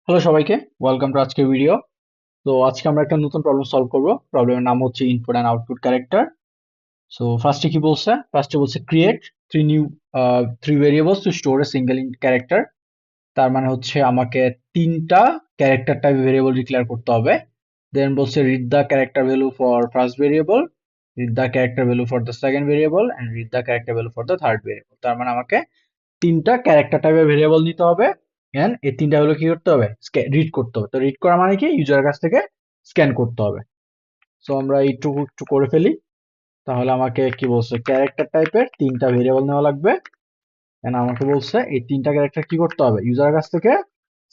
Hello সবাইকে, welcome to আজকের video. তো আজকে আমরা একটা নতুন প্রবলেম সলভ করব। প্রবলেমের নাম হচ্ছে input and output character. So ফার্স্টে কি বলছে? ফার্স্টে বলছে create three variables two store a single character. তার মানে হচ্ছে আমাকে তিনটা ক্যারেক্টার টাইপ ভেরিয়েবল ডিক্লেয়ার করতে হবে। দেন বলছে read the character value for first variable, read the character value for the second variable and read the character value for the third variable. তার মানে আমাকে তিনটা ক্যারেক্টার টাইপের ভেরিয়েবল নিতে হবে এন্ড এই তিনটা হলো কি করতে হবে, রিড করতে হবে। তো রিড করা মানে কি, ইউজারের কাছ থেকে স্ক্যান করতে হবে। সো আমরা এইটুকু একটু করে ফেলি। তাহলে আমাকে কি বলছে, ক্যারেক্টার টাইপের তিনটা ভেরিয়েবল নেওয়া লাগবে এন্ড আমাকে বলছে এই তিনটা ক্যারেক্টার কি করতে হবে, ইউজারের কাছ থেকে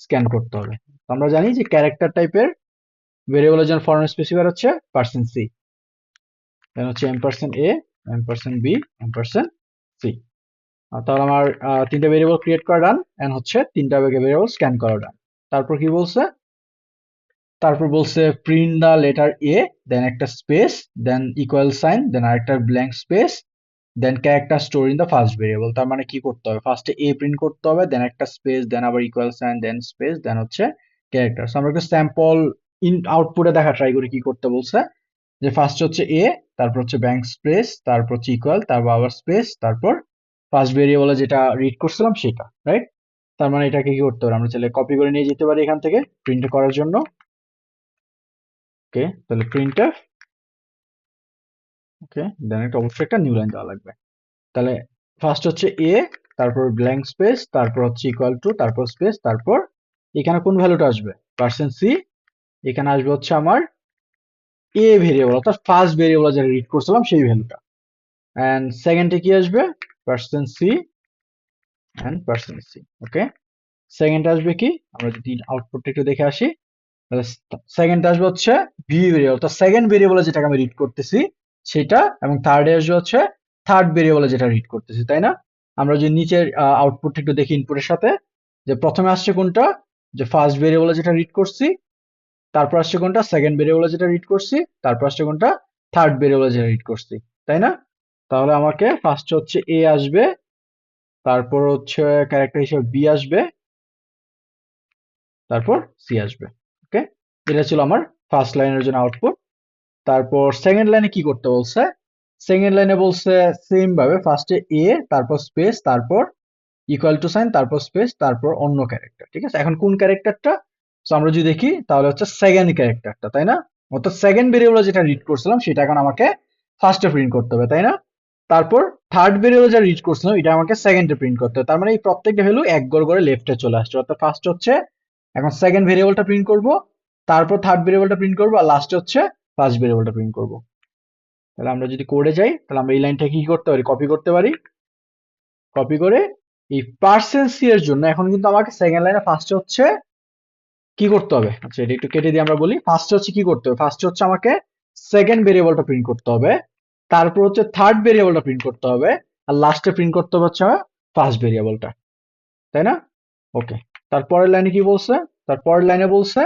স্ক্যান করতে হবে। তো আমরা জানি যে ক্যারেক্টার টাইপের ভেরিয়েবলের জন্য ফরম্যাট স্পেসিফায়ার হচ্ছে %c, দেন হচ্ছে $a, $b, $c। তাহলে আমার তিনটা ভেরিয়েবল ক্রিয়েট করা ডান এন্ড হচ্ছে তিনটা ভেরিয়েবল স্ক্যান করা ডান। তারপর কি বলছে, তারপর বলছে print the letter A, then একটা space, then equal sign, then আরেকটা blank space, then character store in the first variable. তার মানে কি করতে হবে, ফার্স্টে এ প্রিন্ট করতে হবে, দেন একটা স্পেস, দেন আবার ইকুয়াল সাইন, দেন স্পেস, দেন হচ্ছে ক্যারেক্টার। আমরা একটু স্যাম্পল আউটপুটে দেখা ট্রাই করি কি করতে বলছে। যে ফার্স্ট হচ্ছে এ, তারপর হচ্ছে ব্যাংক স্পেস, তারপর হচ্ছে ইকুয়াল, তারপর আবার স্পেস, তারপর ফার্স্ট ভেরিয়েবলে যেটা রিড করছিলাম সেটা, রাইট? তার মানে এটাকে কি করতে পারি, আমরা চাইলে কপি করে নিয়ে যেতে পারি এখান থেকে প্রিন্ট করার জন্য। ওকে, তাহলে প্রিন্টএফ, ওকে, দেন একটা অবশ্যই একটা নিউ লাইন দেওয়া লাগবে। তাহলে ফার্স্ট হচ্ছে এ, তারপর ব্ল্যাঙ্ক স্পেস, তারপর হচ্ছে ইকুয়াল টু, তারপর স্পেস, তারপর এখানে কোন ভ্যালুটা আসবে, %c। এখানে আসবে হচ্ছে আমার এ ভেরিয়েবল, অর্থাৎ ফার্স্ট ভেরিয়েবল যেটা রিড করছিলাম সেই ভ্যালুটা। এন্ড সেকেন্ডে কি আসবে, %c and %c। Okay, second আসবে কি, আমরা যদি আউটপুটটা একটু দেখে আসি, তাহলে সেকেন্ড আসবে হচ্ছে ভি ভেরিয়েবল, তো সেকেন্ড ভেরিয়েবলে যেটাকে আমি রিড করতেছি সেটা, এবং থার্ডে আসবে হচ্ছে থার্ড ভেরিয়েবলে যেটা রিড করতেছি, তাই না? আমরা যদি নিচের আউটপুটটা একটু দেখি ইনপুটের সাথে, যে প্রথমে আসছে কোনটা, যে ফার্স্ট ভেরিয়েবলে যেটা রিড করছি, তারপর আসছে কোনটা, সেকেন্ড ভেরিয়েবলে যেটা রিড করছি, তারপর আসছে কোনটা, থার্ড ভেরিয়েবলে যেটা রিড করছি, তাই না? তাহলে আমাকে ফার্স্ট হচ্ছে এ আসবে, তারপর হচ্ছে ক্যারেক্টার হিসেবে বি আসবে, তারপর সি আসবে। ওকে, এটা ছিল আমার ফার্স্ট লাইনের জন্য আউটপুট। তারপর সেকেন্ড লাইনে কি করতে বলছে, সেকেন্ড লাইনে বলছে সেম ভাবে ফার্স্টে এ, তারপর স্পেস, তারপর ইকুয়াল টু সাইন, তারপর স্পেস, তারপর অন্য ক্যারেক্টার। ঠিক আছে, এখন কোন ক্যারেক্টারটা, তো আমরা যদি দেখি তাহলে হচ্ছে সেকেন্ড ক্যারেক্টারটা, তাই না? অর্থাৎ সেকেন্ড ভেরিয়েবল যেটা রিড করছিলাম সেটা এখন আমাকে ফার্স্টে প্রিন্ট করতে হবে, তাই না? তারপর থার্ড ভেরিয়েবল যেটা রিড করছিলাম এটা আমাকে সেকেন্ডে প্রিন্ট করতে হবে। তার মানে এই প্রত্যেকটা ভ্যালু এক গড় করে লেফটে চলে আসছে। অর্থাৎ ফার্স্ট হচ্ছে এখন সেকেন্ড ভেরিয়েবলটা প্রিন্ট করব, তারপর থার্ড ভেরিয়েবলটা প্রিন্ট করব, আর লাস্টে হচ্ছে ফার্স্ট ভেরিয়েবলটা প্রিন্ট করব। তাহলে আমরা যদি কোডে যাই, তাহলে আমরা এই লাইনটা কি করতে পারি, কপি করতে পারি। কপি করে এই %c এর জন্য এখন কিন্তু আমাকে সেকেন্ড লাইনে ফার্স্টে হচ্ছে কি করতে হবে, আচ্ছা এটা একটু কেটে দিয়ে আমরা বলি, ফার্স্টে হচ্ছে কি করতে হবে, ফার্স্টে হচ্ছে আমাকে সেকেন্ড ভেরিয়েবলটা প্রিন্ট করতে হবে, তারপর হচ্ছে থার্ড ভেরিয়েবলটা প্রিন্ট করতে হবে, আর লাস্টে প্রিন্ট করতে হবে হচ্ছে ফার্স্ট ভেরিয়েবলটা, তাই না? ওকে, তারপরের লাইনে কি বলছে, তারপরের লাইনে বলছে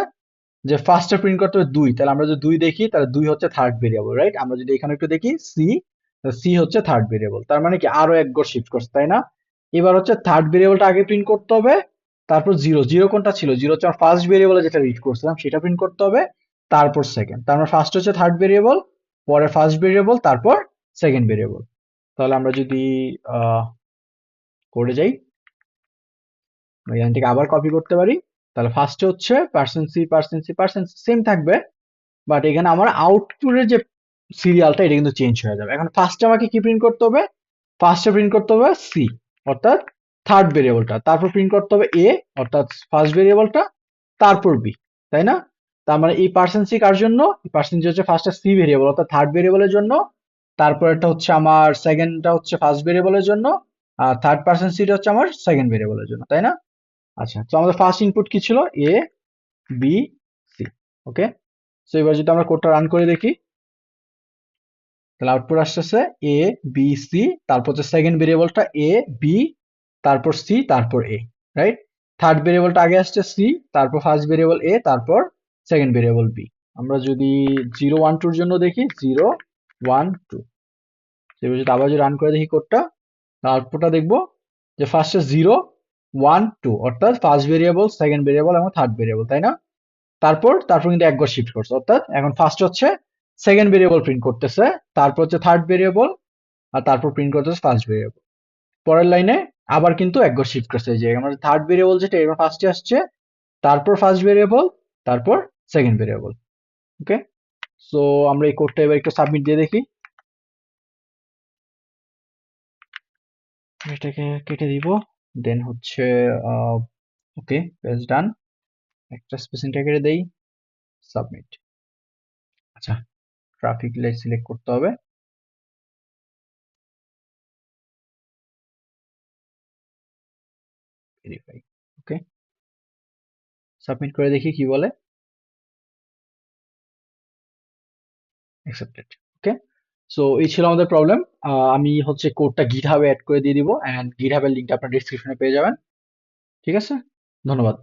যে ফার্স্টে প্রিন্ট করতে হবে 2, তাহলে আমরা যদি 2 দেখি তাহলে 2 হচ্ছে থার্ড ভেরিয়েবল, রাইট? আমরা যদি এখানে একটু দেখি সি, সি হচ্ছে থার্ড ভেরিয়েবল, তার মানে কি আরো এক ঘর শিফট করছে, তাই না? এবার হচ্ছে থার্ড ভেরিয়েবলটা আগে প্রিন্ট করতে হবে, তারপর জিরো, জিরো কোনটা ছিল, জিরো হচ্ছে আমার ফার্স্ট ভেরিয়েবলে যেটা রিড করছিলাম সেটা প্রিন্ট করতে হবে, তারপর সেকেন্ড, তার মানে ফার্স্ট হচ্ছে থার্ড ভেরিয়েবল, পরে ফার্স্ট ভেরিয়েবল, তারপর সেকেন্ড ভেরিয়েবল। তাহলে আমরা যদি করে যাই, এখান থেকে আবার কপি করতে পারি। তাহলে ফার্স্টে হচ্ছে %c, %c সেম থাকবে, বাট এখানে আমার আউটপুটের যে সিরিয়ালটা এটা কিন্তু চেঞ্জ হয়ে যাবে। এখন ফার্স্টে আমাকে কি প্রিন্ট করতে হবে, ফার্স্টে প্রিন্ট করতে হবে সি, অর্থাৎ থার্ড ভেরিয়েবলটা, তারপর প্রিন্ট করতে হবে এ, অর্থাৎ ফার্স্ট ভেরিয়েবলটা, তারপর বি, তাই না? তার মানে এই %c কার জন্য, পার্সেন্টেজ হচ্ছে ফার্স্টে সি ভেরিয়েবল অর্থাৎ থার্ড ভেরিয়েবলের জন্য, তারপর এটা হচ্ছে আমার সেকেন্ডটা হচ্ছে ফার্স্ট ভেরিয়েবলের জন্য, আর থার্ড %c হচ্ছে আমার সেকেন্ড ভেরিয়েবলের জন্য, তাই না? আচ্ছা, তো আমাদের ফার্স্ট ইনপুট কি ছিল, এ, বি, সি। ওকে, তো এবার যদি আমরা কোডটা রান করে দেখি, তাহলে আউটপুট আসতেছে এ, বি, সি, তারপর হচ্ছে সেকেন্ড ভেরিয়েবলটা এ, বি, তারপর সি, তারপর এ, রাইট? থার্ড ভেরিয়েবলটা আগে আসছে সি, তারপর ফার্স্ট ভেরিয়েবল এ, তারপর সেকেন্ড ভেরিয়েবল বি। আমরা যদি 0 1 2 এর জন্য দেখি, 0 1 2, এবার যদি আবার যদি রান করে দেখি কোডটা, আউটপুটটা দেখবো যে ফার্স্টে জিরো, 1 2 অর্থাৎ ফার্স্ট ভেরিয়েবল, সেকেন্ড ভেরিয়েবল এবং থার্ড ভেরিয়েবল, তাই না? তারপর কিন্তু এক ঘর শিফট করছে, অর্থাৎ এখন ফার্স্ট হচ্ছে সেকেন্ড ভেরিয়েবল প্রিন্ট করতেছে, তারপর হচ্ছে থার্ড ভেরিয়েবল, আর তারপর প্রিন্ট করতেছে ফার্স্ট ভেরিয়েবল। পরের লাইনে আবার কিন্তু এক ঘর শিফট করছে, যে আমাদের থার্ড ভেরিয়েবল যেটা এবার ফার্স্টে আসছে, তারপর ফার্স্ট ভেরিয়েবল, তারপর সেকেন্ড ভেরিয়েবল। ওকে, সো আমরা এই কোডটা এবার একটু সাবমিট দিয়ে দেখি। এটাকে কেটে দিব, দেন হচ্ছে ওকে, পেজ ডান, একটা স্পেসিংটা কেটে দেই, সাবমিট। আচ্ছা, ট্রাফিক লাইট সিলেক্ট করতে হবে, ভেরিফাই। ওকে, সাবমিট করে দেখি কি বলে, অ্যাকসেপ্টেড। ওকে, সো এই ছিল আমাদের প্রবলেম। আমি হচ্ছে কোডটা গিটহাবে অ্যাড করে দিয়ে দিব, এন্ড গিটহাবের লিঙ্কটা আপনার ডিসক্রিপশনে পেয়ে যাবেন। ঠিক আছে, ধন্যবাদ।